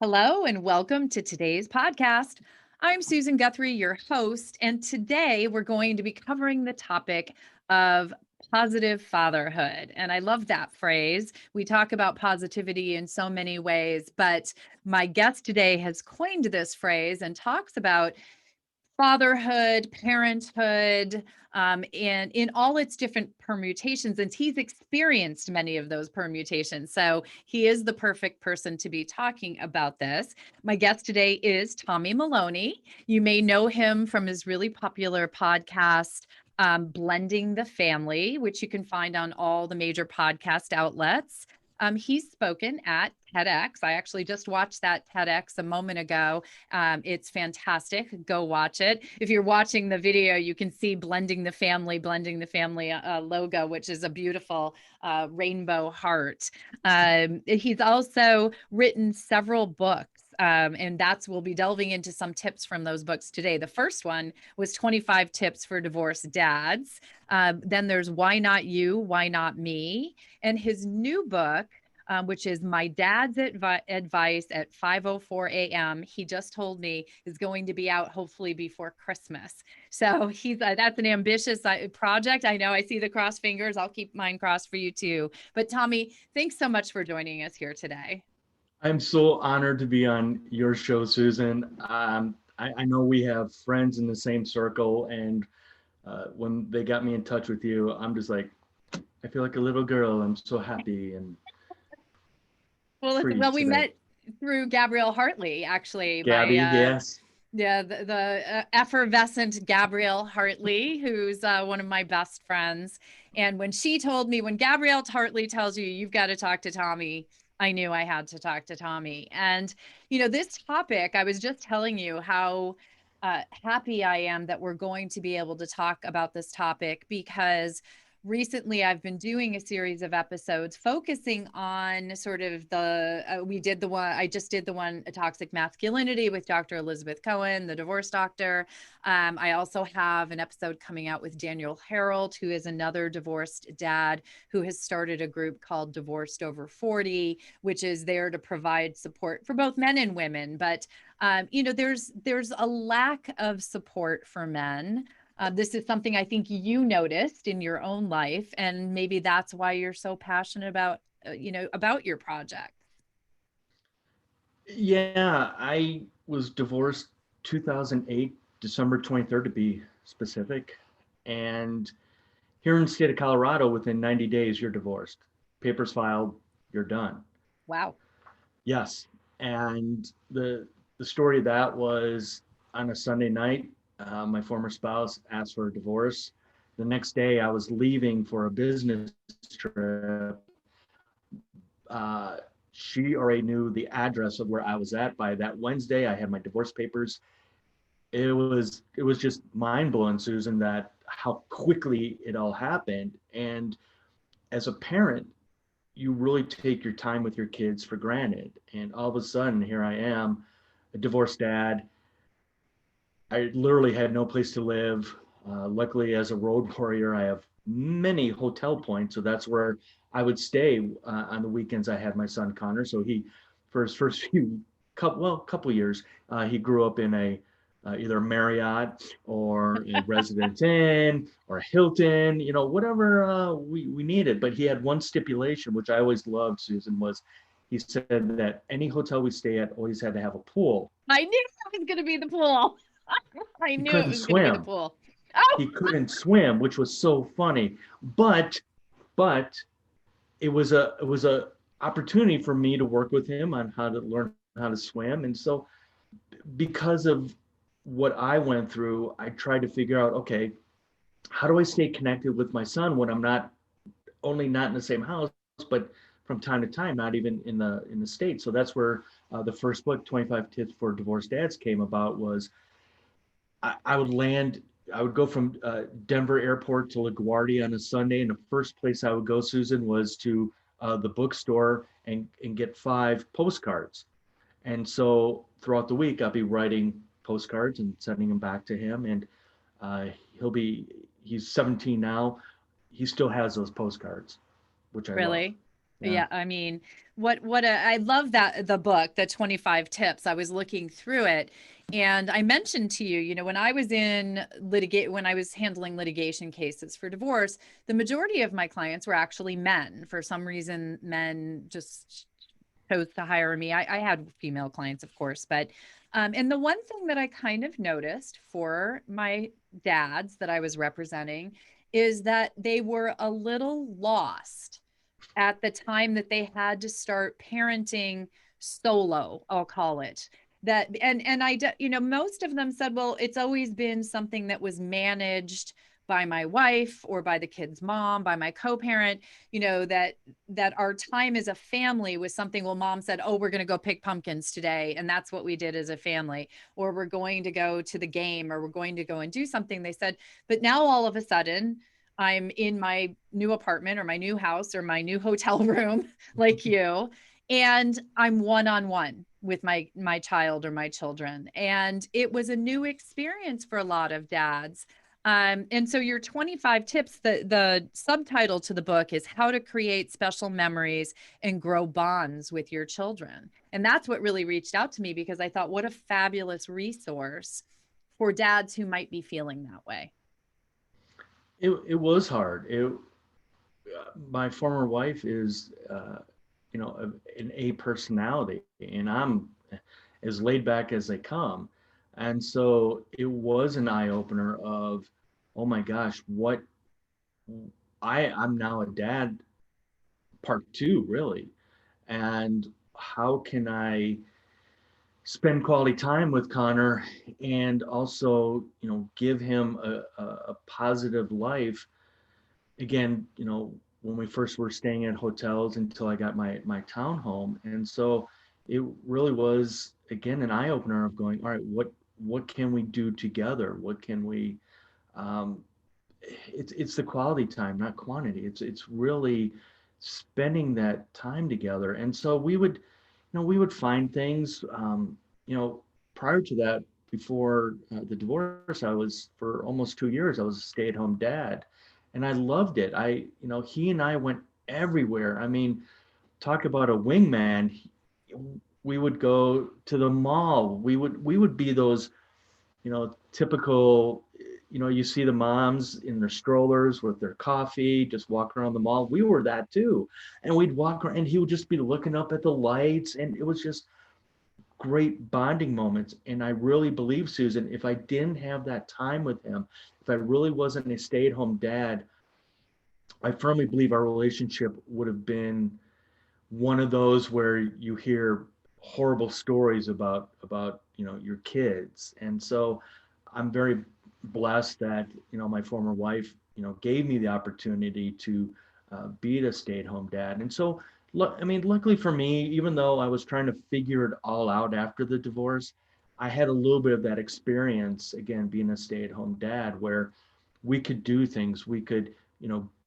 Hello and welcome to today's podcast. I'm Susan Guthrie, your host, and today we're going to be covering the topic of positive fatherhood. And I love that phrase. We talk about positivity in so many ways, but my guest today has coined this phrase and talks about fatherhood, parenthood, and in all its different permutations. And he's experienced many of those permutations. So he is the perfect person to be talking about this. My guest today is Tommy Maloney. You may know him from his really popular podcast, Blending the Family, which you can find on all the major podcast outlets. He's spoken at TEDx. I actually just watched that TEDx a moment ago. It's fantastic. Go watch it. If you're watching the video, you can see Blending the Family logo, which is a beautiful rainbow heart. He's also written several books. And we'll be delving into some tips from those books today. The first one was 25 Tips for Divorced Dads. Then there's Why Not You, Why Not Me? And his new book, which is My Dad's Advice at 5:04 a.m. He just told me is going to be out hopefully before Christmas. So that's an ambitious project. I know, I see the crossed fingers. I'll keep mine crossed for you too. But Tommy, thanks so much for joining us here today. I'm so honored to be on your show, Susan. I know we have friends in the same circle, and when they got me in touch with you, I'm just like, I feel like a little girl. I'm so happy and free We today. met through Gabrielle Hartley, actually. Gabby, yes. Yeah, the effervescent Gabrielle Hartley, who's one of my best friends. And when Gabrielle Hartley tells you you've got to talk to Tommy, I knew I had to talk to Tommy. And, this topic, I was just telling you how happy I am that we're going to be able to talk about this topic because recently I've been doing a series of episodes focusing on sort of I just did the one, A Toxic Masculinity, with Dr. Elizabeth Cohen, the divorce doctor. I also have an episode coming out with Daniel Harold, who is another divorced dad who has started a group called Divorced Over 40, which is there to provide support for both men and women. But there's a lack of support for men. This is something I think you noticed in your own life, and maybe that's why you're so passionate about your project. Yeah, I was divorced 2008, December 23rd to be specific. And here in the state of Colorado, within 90 days, you're divorced. Papers filed, you're done. Wow. Yes. And the story of that was on a Sunday night, my former spouse asked for a divorce. The next day, I was leaving for a business trip. She already knew the address of where I was at. By that Wednesday, I had my divorce papers. It was just mind blowing, Susan, that how quickly it all happened. And as a parent, you really take your time with your kids for granted. And all of a sudden, here I am, a divorced dad. I literally had no place to live. Luckily, as a road warrior, I have many hotel points. So that's where I would stay on the weekends. I had my son Connor. So for his first couple years, he grew up in either a Marriott or a Residence Inn or a Hilton, whatever we needed. But he had one stipulation, which I always loved, Susan, was he said that any hotel we stay at always had to have a pool. I knew it was going to be the pool. I He knew it couldn't was going to be the swim. pool. Oh, He couldn't swim, which was so funny. But it was a opportunity for me to work with him on how to learn how to swim. And so because of what I went through, I tried to figure out, okay, how do I stay connected with my son when I'm not in the same house, but from time to time, not even in the state. So that's where the first book, 25 Tips for Divorced Dads, came about. Was I would land, I would go from Denver Airport to LaGuardia on a Sunday, and the first place I would go, Susan, was to the bookstore and get 5 postcards. And so throughout the week, I'll be writing postcards and sending them back to him. And uh, he's 17 now. He still has those postcards, which I love. really? Yeah. I mean, I love that the book, the 25 tips. I was looking through it and I mentioned to you, when I was when I was handling litigation cases for divorce, the majority of my clients were actually men. For some reason, men just chose to hire me. I had female clients, of course, but and the one thing that I kind of noticed for my dads that I was representing is that they were a little lost at the time that they had to start parenting solo, I'll call it. That and I most of them said, well, it's always been something that was managed by my wife or by the kid's mom, by my co-parent, that our time as a family was something. Well, mom said, oh, we're going to go pick pumpkins today, and that's what we did as a family, or we're going to go to the game, or we're going to go and do something, they said. But now all of a sudden I'm in my new apartment or my new house or my new hotel room, like you, and I'm one-on-one with my child or my children. And it was a new experience for a lot of dads. And so your 25 tips, the subtitle to the book is How to Create Special Memories and Grow Bonds with Your Children. And that's what really reached out to me, because I thought, what a fabulous resource for dads who might be feeling that way. It was hard. My former wife is, an A personality, and I'm as laid back as they come. And so it was an eye opener of, oh my gosh, what I'm now a dad part two, really. And how can I spend quality time with Connor and also, give him a positive life again, when we first were staying at hotels until I got my townhome. And so it really was again an eye opener of going, all right, what can we do together? What can we um, it's the quality time, not quantity. It's really spending that time together. And so we would find things, you know, prior to that, before the divorce, I was for almost 2 years, I was a stay-at-home dad, and I loved it. He and I went everywhere. I mean, talk about a wingman. We would go to the mall. We would be those, typical, you see the moms in their strollers with their coffee, just walking around the mall. We were that too. And we'd walk around and he would just be looking up at the lights. And it was just great bonding moments. And I really believe, Susan, if I didn't have that time with him, if I really wasn't a stay-at-home dad, I firmly believe our relationship would have been one of those where you hear horrible stories about your kids. And so I'm very blessed that my former wife gave me the opportunity to be a stay-at-home dad. And so look, I mean, luckily for me, even though I was trying to figure it all out after the divorce, I had a little bit of that experience again being a stay-at-home dad where we could do things. We could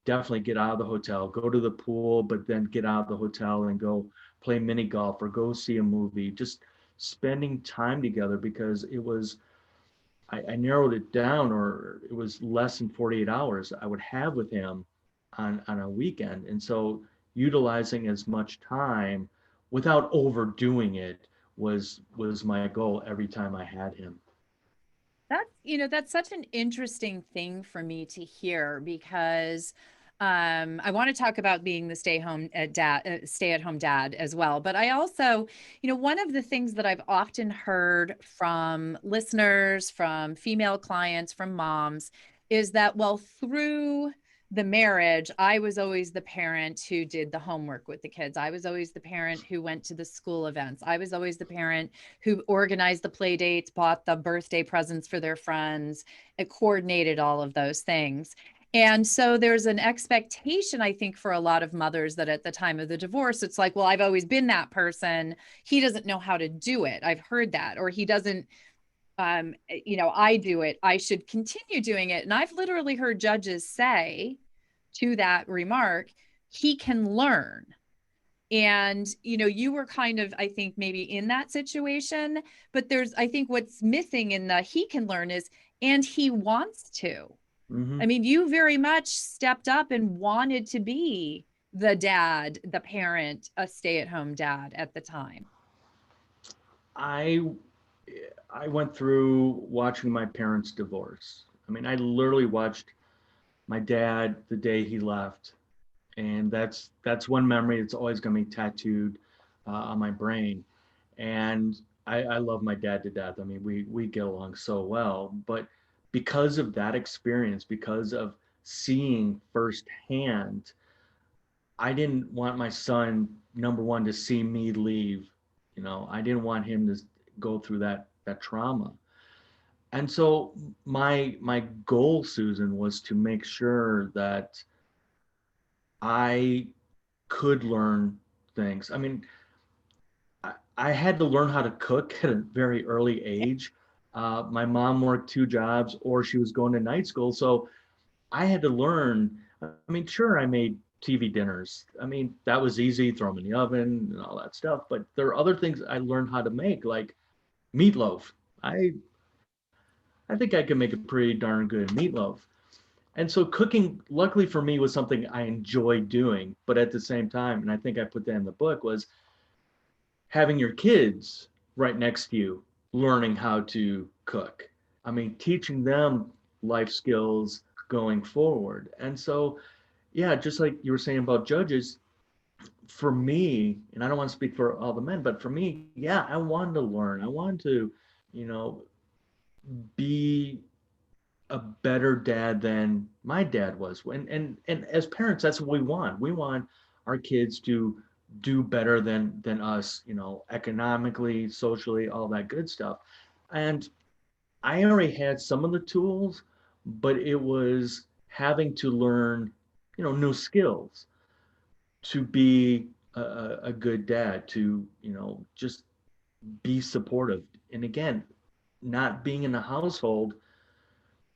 definitely get out of the hotel, go to the pool, but then get out of the hotel and go play mini golf or go see a movie, just spending time together, because I narrowed it down, or it was less than 48 hours I would have with him on a weekend. And so utilizing as much time without overdoing it was my goal every time I had him. That's such an interesting thing for me to hear, because I want to talk about being the stay-at-home dad as well. But I also, one of the things that I've often heard from listeners, from female clients, from moms, is that, well, through the marriage, I was always the parent who did the homework with the kids. I was always the parent who went to the school events. I was always the parent who organized the play dates, bought the birthday presents for their friends, it coordinated all of those things. And so there's an expectation, I think, for a lot of mothers that at the time of the divorce, it's like, well, I've always been that person. He doesn't know how to do it. I've heard that. Or he doesn't, I do it. I should continue doing it. And I've literally heard judges say to that remark, he can learn. And, you were kind of, I think, maybe in that situation, but I think what's missing in the he can learn is, and he wants to. Mm-hmm. I mean, you very much stepped up and wanted to be the parent, a stay-at-home dad at the time? I I went through watching my parents divorce. I mean, I literally watched my dad the day he left, and that's one memory that's always going to be tattooed on my brain. And I love my dad to death. I mean, we get along so well, but because of that experience, because of seeing firsthand, I didn't want my son, number one, to see me leave. I didn't want him to go through that trauma. And so my goal, Susan, was to make sure that I could learn things. I mean, I had to learn how to cook at a very early age. My mom worked two jobs, or she was going to night school, so I had to learn. I mean, sure, I made TV dinners. I mean, that was easy, throw them in the oven and all that stuff. But there are other things I learned how to make, like meatloaf. I I think I can make a pretty darn good meatloaf. And so cooking, luckily for me, was something I enjoyed doing. But at the same time, and I think I put that in the book, was having your kids right next to you, learning how to cook. I mean, teaching them life skills going forward. And so, yeah, just like you were saying about judges, for me, and I don't want to speak for all the men, but for me, yeah, I wanted to learn. I wanted to, you know, be a better dad than my dad was. And as parents, that's what we want. We want our kids to do better than us, economically, socially, all that good stuff. And I already had some of the tools, but it was having to learn, new skills to be a good dad, to, just be supportive. And again, not being in the household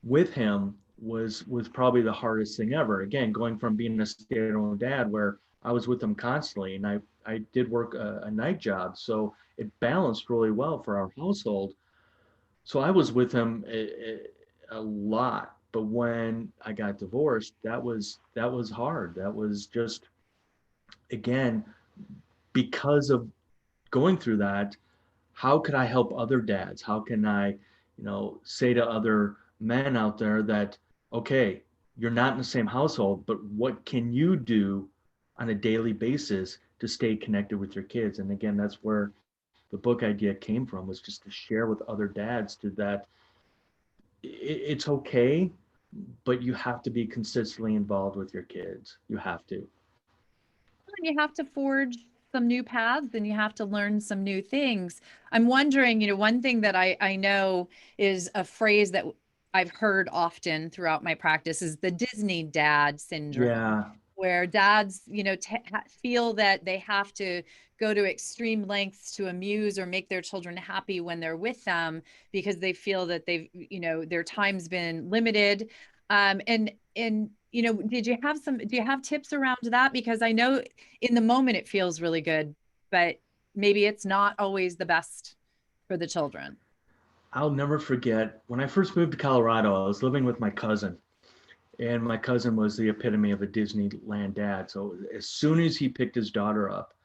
with him was probably the hardest thing ever. Again, going from being a stay-at-home dad where I was with him constantly, and I did work a night job, so it balanced really well for our household. So I was with him a lot. But when I got divorced, that was hard. That was just, again, because of going through that, how could I help other dads? How can I, say to other men out there that, okay, you're not in the same household, but what can you do on a daily basis to stay connected with your kids? And again, that's where the book idea came from, was just to share with other dads to that it's okay, but you have to be consistently involved with your kids. You have to. And you have to forge some new paths and you have to learn some new things. I'm wondering, one thing that I know is a phrase that I've heard often throughout my practice is the Disney dad syndrome, Yeah. where dads, feel that they have to go to extreme lengths to amuse or make their children happy when they're with them because they feel that their time's been limited. And do you have tips around that? Because I know in the moment it feels really good, but maybe it's not always the best for the children. I'll never forget when I first moved to Colorado, I was living with my cousin. And my cousin was the epitome of a Disneyland dad. So as soon as he picked his daughter up,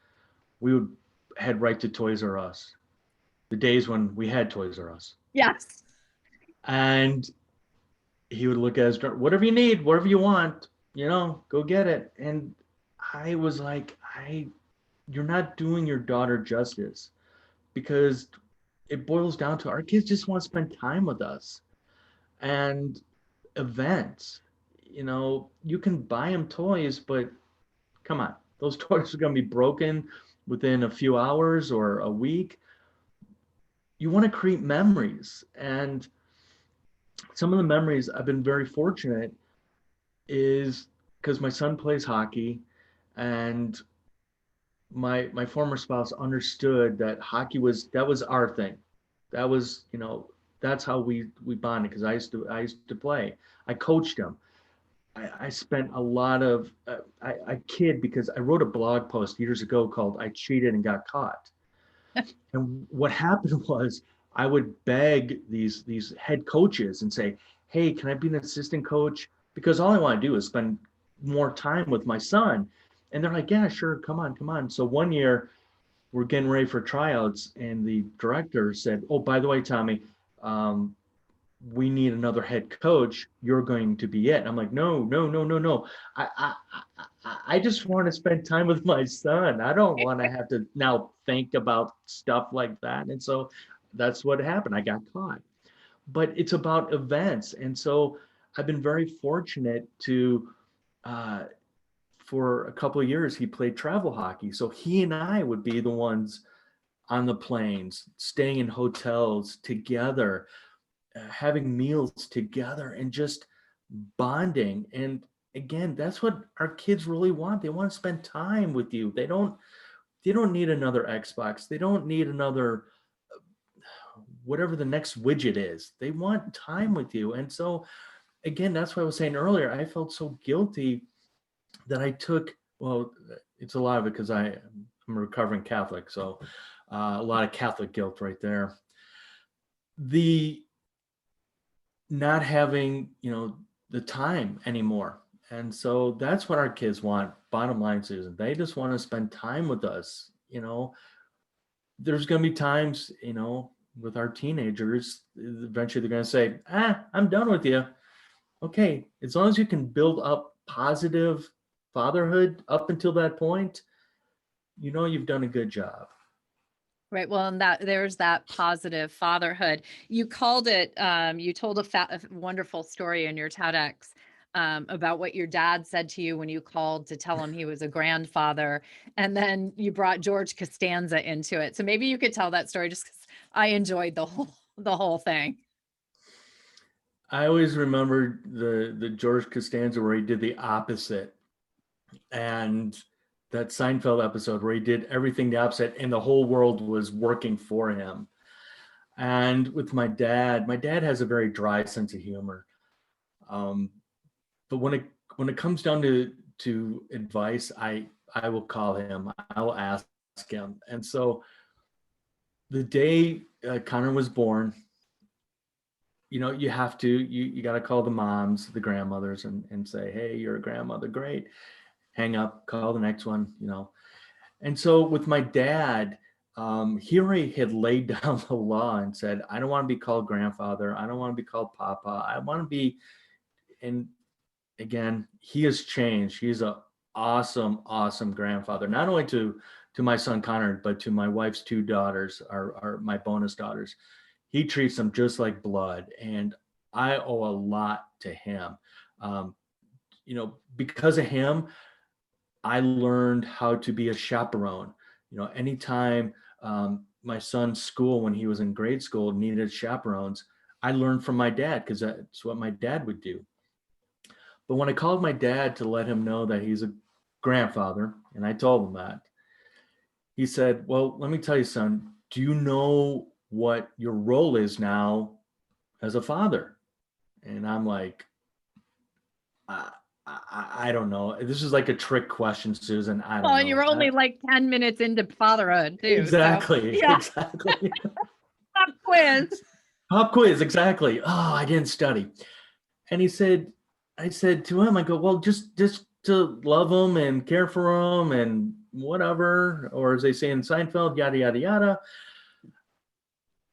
we would head right to Toys R Us, the days when we had Toys R Us. Yes. And he would look at his daughter, whatever you need, whatever you want, go get it. And I was like, you're not doing your daughter justice, because it boils down to our kids just want to spend time with us. And events, you can buy them toys, but come on, those toys are going to be broken within a few hours or a week. You want to create memories. And some of the memories I've been very fortunate is because my son plays hockey, and my former spouse understood that hockey was our thing. That was, that's how we bonded, because I used to play. I coached him. I spent a lot of I kid because I wrote a blog post years ago called "I Cheated and Got Caught." And what happened was I would beg these head coaches and say, "Hey, can I be an assistant coach? Because all I want to do is spend more time with my son." And they're like, yeah, sure, come on. So one year we're getting ready for tryouts, and the director said, oh, by the way, Tommy, we need another head coach. You're going to be it. And I'm like, no. I just want to spend time with my son. I don't want to have to now think about stuff like that. And so that's what happened. I got caught. But it's about events. And so I've been very fortunate to, for a couple of years, he played travel hockey. So he and I would be the ones on the planes, staying in hotels together, having meals together, and just bonding. And again, that's what our kids really want. They want to spend time with you. They don't need another Xbox. They don't need another whatever the next widget is. They want time with you. And so again, that's what I was saying earlier. I felt so guilty that I took, well, it's a lot of it because I'm a recovering Catholic. So a lot of Catholic guilt right there. The not having, the time anymore. And so that's what our kids want. Bottom line, Susan, they just want to spend time with us. There's going to be times, with our teenagers, eventually they're going to say, I'm done with you. Okay. As long as you can build up positive fatherhood up until that point, you've done a good job. Right. Well, and there's that positive fatherhood. You called it, you told a wonderful story in your TEDx about what your dad said to you when you called to tell him he was a grandfather. And then you brought George Costanza into it. So maybe you could tell that story, just because I enjoyed the whole thing. I always remember the George Costanza where he did the opposite. And that Seinfeld episode where he did everything the opposite and the whole world was working for him. And with my dad has a very dry sense of humor. But when it comes down to advice, I will call him, I will ask him. And so the day Connor was born, you have to, you got to call the moms, the grandmothers, and say, hey, you're a grandmother. Great. Hang up, call the next one, And so with my dad, he already had laid down the law and said, I don't want to be called grandfather. I don't want to be called papa. I want to be, and again, he has changed. He's an awesome grandfather, not only to my son Connor, but to my wife's two daughters, are my bonus daughters. He treats them just like blood, and I owe a lot to him. Because of him, I learned how to be a chaperone. Anytime my son's school, when he was in grade school, needed chaperones, I learned from my dad because that's what my dad would do. But when I called my dad to let him know that he's a grandfather, and I told him that, he said, well, let me tell you, son, do you know what your role is now as a father? And I'm like, I don't know. This is like a trick question, Susan. I don't know. And you were only like 10 minutes into fatherhood too. Exactly. So, yeah. Exactly. Pop quiz. Pop quiz. Exactly. Oh, I didn't study. And I said to him, I go, well, just to love them and care for them and whatever, or as they say in Seinfeld, yada, yada, yada.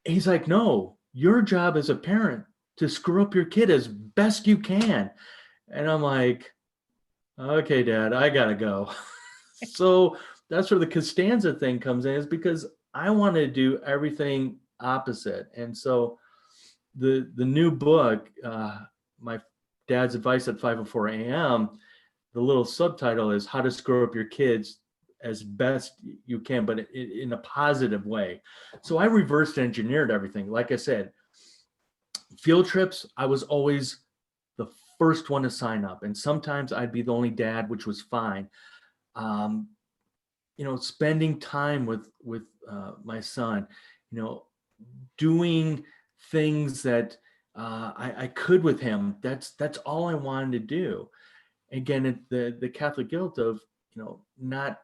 He's like, no, your job as a parent to screw up your kid as best you can. And I'm like, okay, Dad, I gotta go. So that's where the Costanza thing comes in, is because I want to do everything opposite. And so the new book, my dad's advice at 5:04 a.m., the little subtitle is How to Screw Up Your Kids as Best You Can, but in a positive way. So I reversed engineered everything. Like I said, field trips, I was always the first one to sign up. And sometimes I'd be the only dad, which was fine. Spending time with my son, doing things that I could with him. That's all I wanted to do. Again, the Catholic guilt of, not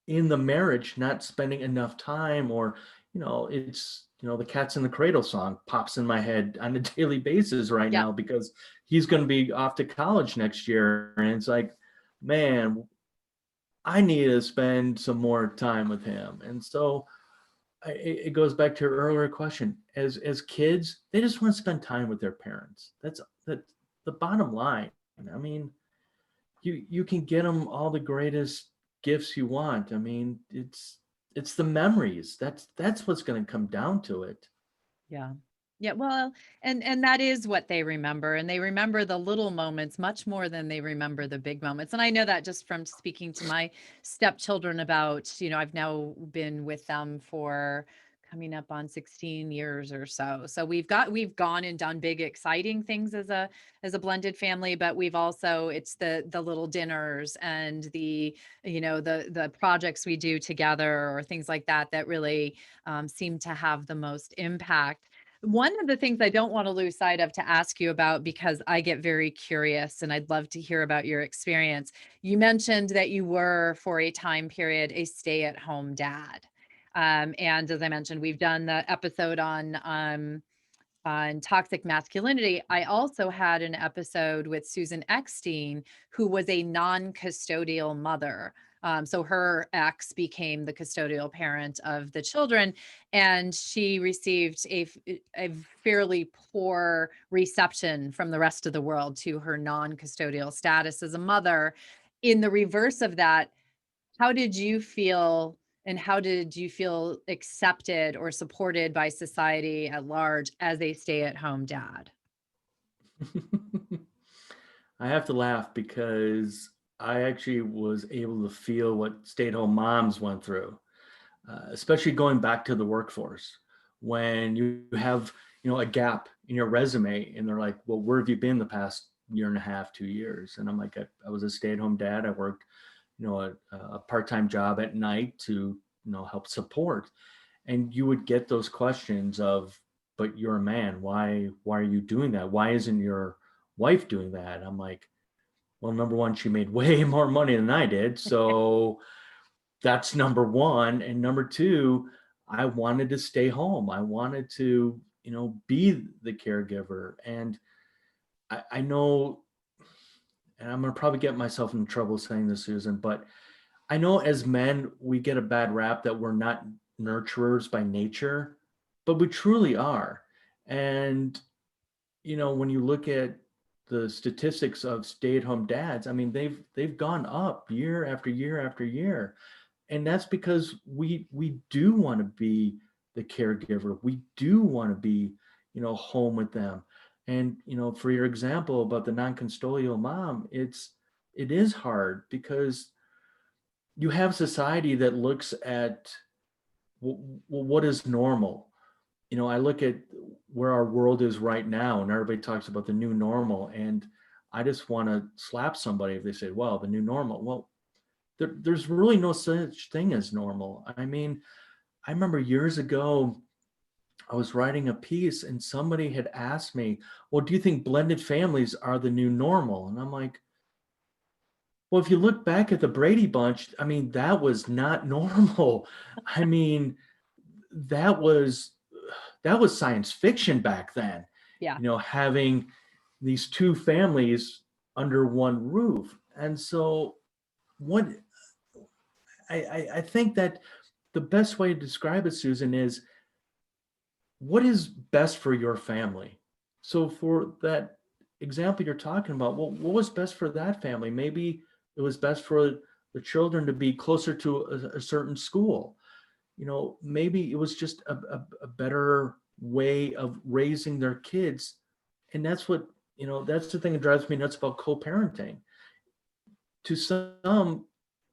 in the marriage, not spending enough time, or, it's, the Cats in the Cradle song pops in my head on a daily basis right now, because he's going to be off to college next year. And it's like, man, I need to spend some more time with him. And so it goes back to your earlier question. As kids, they just want to spend time with their parents. That's the bottom line. I mean, you can get them all the greatest gifts you want. I mean, it's the memories. That's what's going to come down to it. Yeah. Yeah, well, and that is what they remember, and they remember the little moments much more than they remember the big moments. And I know that just from speaking to my stepchildren about, I've now been with them for coming up on 16 years or so. So we've gone and done big exciting things as a blended family, but we've also it's the little dinners and the projects we do together or things like that that really seem to have the most impact. One of the things I don't want to lose sight of to ask you about, because I get very curious and I'd love to hear about your experience. You mentioned that you were, for a time period, a stay-at-home dad. And as I mentioned, we've done the episode on toxic masculinity. I also had an episode with Susan Eckstein, who was a non-custodial mother. So her ex became the custodial parent of the children, and she received a fairly poor reception from the rest of the world to her non-custodial status as a mother. In the reverse of that, how did you feel, and how did you feel accepted or supported by society at large as a stay-at-home dad? I have to laugh because I actually was able to feel what stay-at-home moms went through, especially going back to the workforce when you have a gap in your resume and they're like, well, where have you been the past year and a half, 2 years? And I'm like, I was a stay-at-home dad. I worked a part-time job at night to help support. And you would get those questions of, but you're a man, why are you doing that? Why isn't your wife doing that? I'm like, well, number one, she made way more money than I did, so that's number one. And number two, I wanted to stay home. I wanted to be the caregiver. And I know, and I'm going to probably get myself in trouble saying this, Susan, but I know as men, we get a bad rap that we're not nurturers by nature, but we truly are. And, when you look at the statistics of stay-at-home dads, I mean, they've gone up year after year after year. And that's because we do want to be the caregiver. We do want to be, home with them. And, for your example about the non-custodial mom, it is hard because you have society that looks at what is normal. I look at where our world is right now, and everybody talks about the new normal, and I just want to slap somebody if they say, well, the new normal. Well, there's really no such thing as normal. I mean, I remember years ago I was writing a piece and somebody had asked me, well, do you think blended families are the new normal? And I'm like, well, if you look back at the Brady Bunch, I mean, that was not normal. I mean, that was science fiction back then. Yeah. Having these two families under one roof. And so, what I think that the best way to describe it, Susan, is what is best for your family. So for that example you're talking about, well, what was best for that family? Maybe it was best for the children to be closer to a certain school. Maybe it was just a better way of raising their kids. And that's the thing that drives me nuts about co-parenting. To some,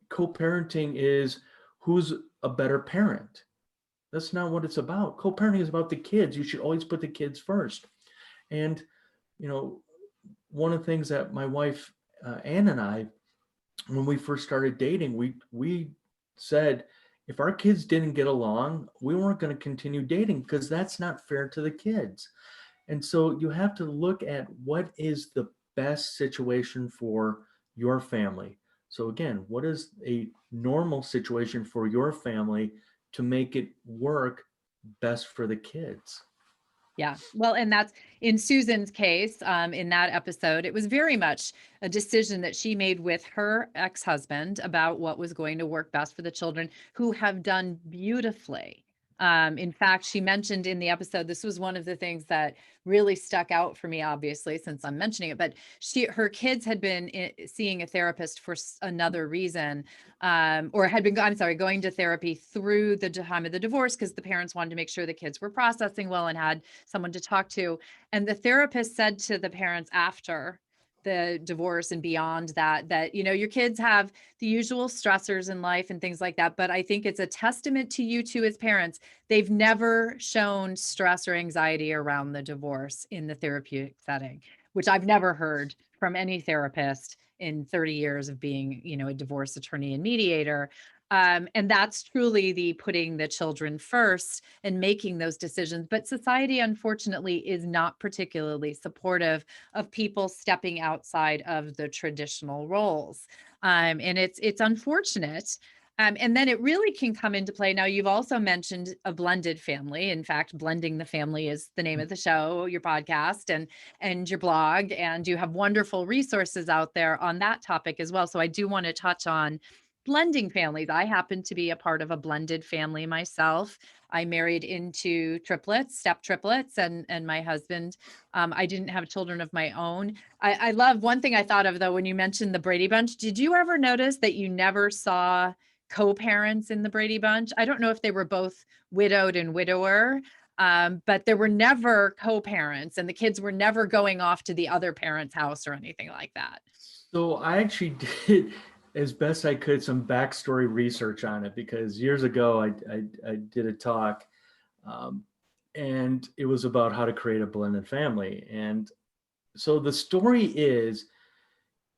co-parenting is who's a better parent. That's not what it's about. Co-parenting is about the kids. You should always put the kids first. And, you know, one of the things that my wife, Ann, and I, when we first started dating, we said, if our kids didn't get along, we weren't going to continue dating because that's not fair to the kids. And so you have to look at what is the best situation for your family. So again, what is a normal situation for your family to make it work best for the kids? Yeah. Well, and that's in Susan's case, in that episode, it was very much a decision that she made with her ex-husband about what was going to work best for the children, who have done beautifully. In fact, she mentioned in the episode, this was one of the things that really stuck out for me, obviously, since I'm mentioning it, but her kids had been seeing a therapist for another reason, or had been, I'm sorry, going to therapy through the time of the divorce, because the parents wanted to make sure the kids were processing well and had someone to talk to. And the therapist said to the parents after the divorce and beyond that, your kids have the usual stressors in life and things like that. But I think it's a testament to you two as parents. They've never shown stress or anxiety around the divorce in the therapeutic setting, which I've never heard from any therapist in 30 years of being, a divorce attorney and mediator. And that's truly the putting the children first and making those decisions. But society, unfortunately, is not particularly supportive of people stepping outside of the traditional roles. And it's unfortunate. And then it really can come into play. Now, you've also mentioned a blended family. In fact, Blending the Family is the name of the show, your podcast and your blog, and you have wonderful resources out there on that topic as well. So I do want to touch on blending families. I happen to be a part of a blended family myself. I married into triplets, step triplets, and my husband. I didn't have children of my own. I love one thing I thought of though when you mentioned the Brady Bunch. Did you ever notice that you never saw co-parents in the Brady Bunch? I don't know if they were both widowed and widower, but there were never co-parents, and the kids were never going off to the other parent's house or anything like that. So I actually did, as best I could, some backstory research on it, because years ago I did a talk, and it was about how to create a blended family. And so the story is,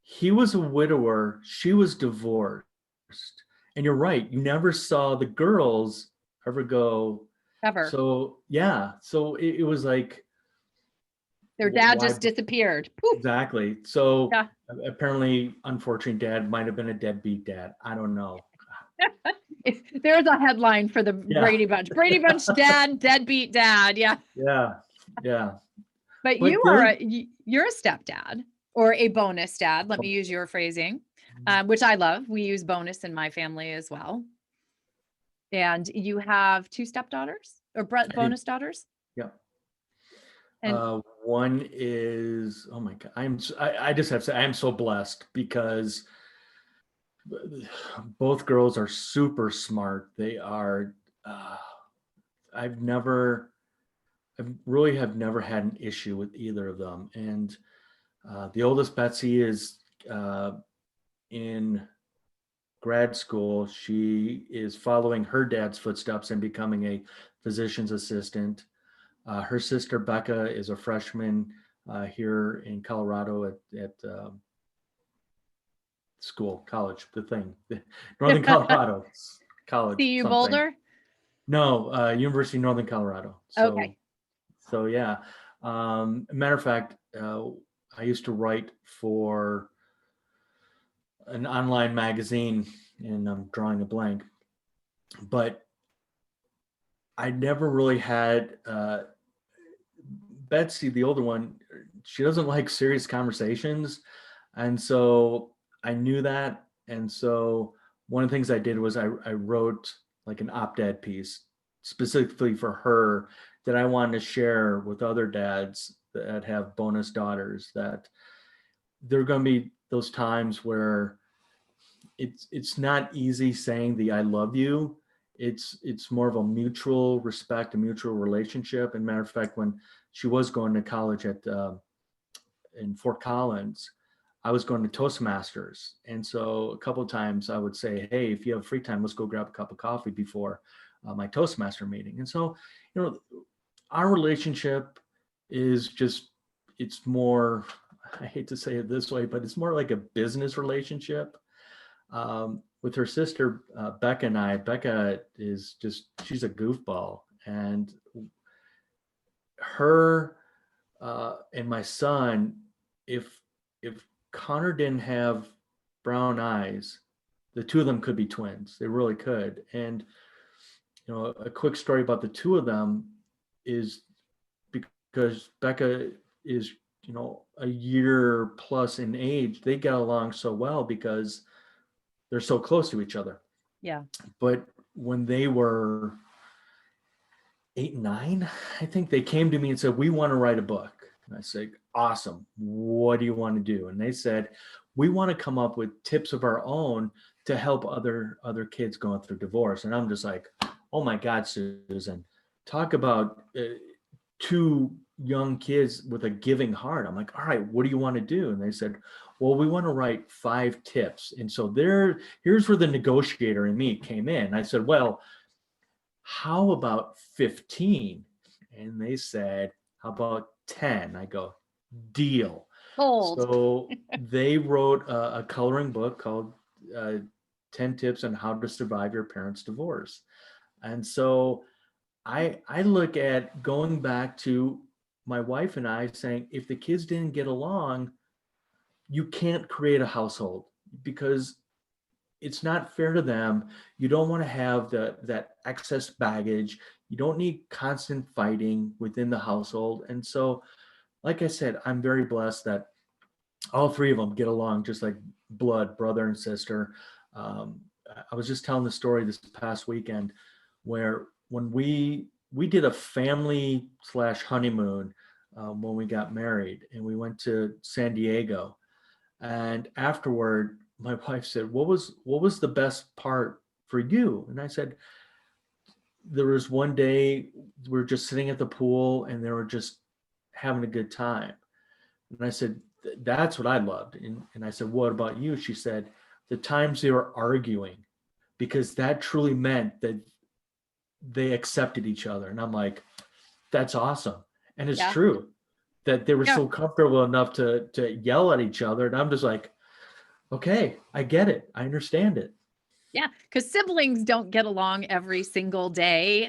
he was a widower, she was divorced. And you're right, you never saw the girls ever go. Ever. So yeah, so it was like, Their dad why? just disappeared. Poof. Exactly. So Yeah. apparently, unfortunately, dad might have been a deadbeat dad. I don't know. There's a headline for the Yeah. Brady Bunch. Brady Bunch dad, deadbeat dad. Yeah. Yeah. Yeah. But But the other, you're a stepdad or a bonus dad. Let me use your phrasing, which I love. We use bonus in my family as well. And you have two stepdaughters or bonus daughters. yeah. And One is, oh my God, I just have to say, I am so blessed, because both girls are super smart. They are, I really have never had an issue with either of them. And the oldest, Betsy, is in grad school. She is following her dad's footsteps and becoming a physician's assistant. Her sister Becca is a freshman here in Colorado at college, Northern Colorado College. CU Something. Boulder. No, University of Northern Colorado. Okay. So yeah. Matter of fact, I used to write for an online magazine, and I'm drawing a blank, but I never really had Betsy, the older one. She doesn't like serious conversations, and so I knew that. And so one of the things I did was I wrote like an op-ed piece specifically for her, that I wanted to share with other dads that have bonus daughters, that there are going to be those times where it's not easy saying the I love you. It's more of a mutual respect, a mutual relationship. And matter of fact, when she was going to college in Fort Collins, I was going to Toastmasters. And so a couple of times I would say, hey, if you have free time, let's go grab a cup of coffee before my Toastmaster meeting. And so, our relationship is just, it's more, I hate to say it this way, but it's more like a business relationship. With her sister, Becca and I, Becca is just, she's a goofball. And her and my son, if Connor didn't have brown eyes, the two of them could be twins. They really could. And, a quick story about the two of them is, because because Becca is, a year plus in age. They get along so well because they're so close to each other. Yeah. But when they were 8 and 9, I think, they came to me and said, we want to write a book. And I said, awesome. What do you want to do? And they said, we want to come up with tips of our own to help other kids going through divorce. And I'm just like, oh my God, Susan, talk about two young kids with a giving heart. I'm like, all right, what do you want to do? And they said, well, we want to write 5 tips. And so here's where the negotiator in me came in. I said, well, how about 15? And they said, how about 10? I go, deal. Sold. So they wrote a coloring book called 10 Tips on How to Survive Your Parents' Divorce. And so I look at going back to my wife and I saying, if the kids didn't get along, you can't create a household because it's not fair to them. You don't want to have that excess baggage. You don't need constant fighting within the household. And so, like I said, I'm very blessed that all 3 of them get along just like blood, brother and sister. I was just telling the story this past weekend where when we did a family / honeymoon when we got married, and we went to San Diego. And afterward, my wife said, what was the best part for you? And I said, there was one day we were just sitting at the pool and they were just having a good time. And I said, that's what I loved. And I said, what about you? She said, the times they were arguing, because that truly meant that they accepted each other. And I'm like, that's awesome. And it's true that they were so comfortable enough to yell at each other. And I'm just like, okay, I get it. I understand it. Yeah, because siblings don't get along every single day,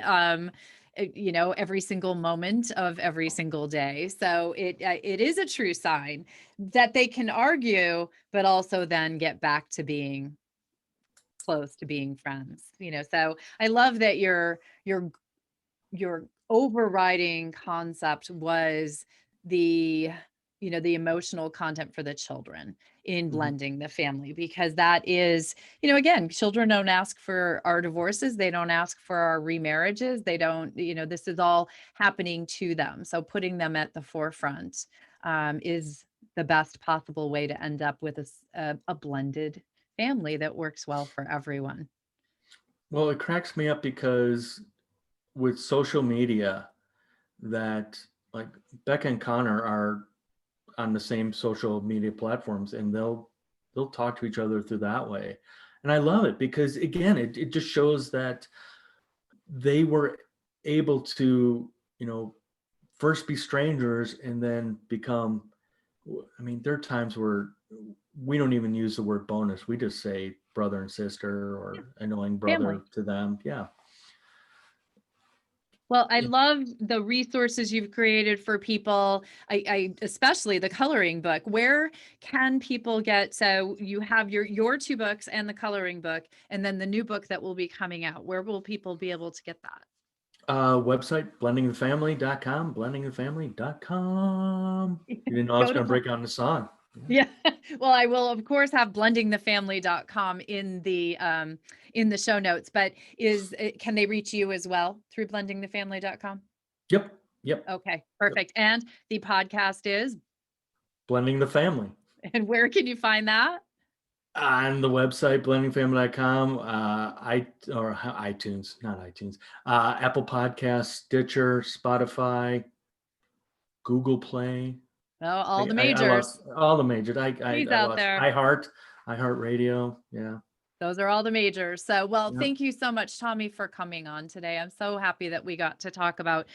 every single moment of every single day. So it is a true sign that they can argue, but also then get back to being close, to being friends. So I love that your overriding concept was the the emotional content for the children in blending the family, because that is, again, children don't ask for our divorces, they don't ask for our remarriages, they don't, this is all happening to them. So putting them at the forefront is the best possible way to end up with a blended family that works well for everyone. Well, it cracks me up because with social media, that like Becca and Connor are on the same social media platforms, and they'll talk to each other through that way. And I love it because, again, it just shows that they were able to, first be strangers and then become, I mean, there are times where we don't even use the word bonus. We just say brother and sister or annoying brother Family. to them. Yeah. Well, I love the resources you've created for people. I especially the coloring book. Where can people get? So you have your 2 books and the coloring book, and then the new book that will be coming out. Where will people be able to get that? Website, blendingthefamily.com, blendingthefamily.com. You didn't know I was going to break out in the song. Yeah. Well, I will of course have blendingthefamily.com in the show notes, but can they reach you as well through blendingthefamily.com? Yep. Okay, perfect. Yep. And the podcast is Blending the Family. And where can you find that? On the website, blendingfamily.com, iTunes, not iTunes, Apple Podcasts, Stitcher, Spotify, Google Play. Oh, all the majors. All the majors. I out there. Iheart Radio. Yeah. Those are all the majors. So, well, Thank you so much, Tommy, for coming on today. I'm so happy that we got to talk about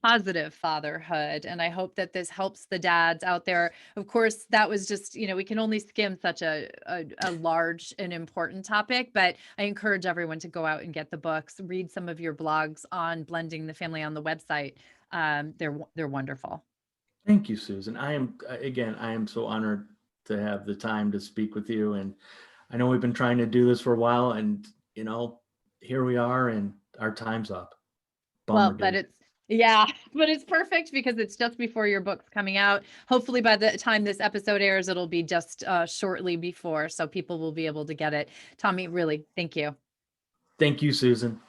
positive fatherhood, and I hope that this helps the dads out there. Of course, that was just, we can only skim such a large and important topic, but I encourage everyone to go out and get the books, read some of your blogs on blending the family on the website. They're wonderful. Thank you, Susan. I am so honored to have the time to speak with you. And I know we've been trying to do this for a while, and here we are, and our time's up. Well, but Yeah, but it's perfect because it's just before your book's coming out. Hopefully by the time this episode airs, it'll be just shortly before, so people will be able to get it. Tommy, really, thank you. Thank you, Susan.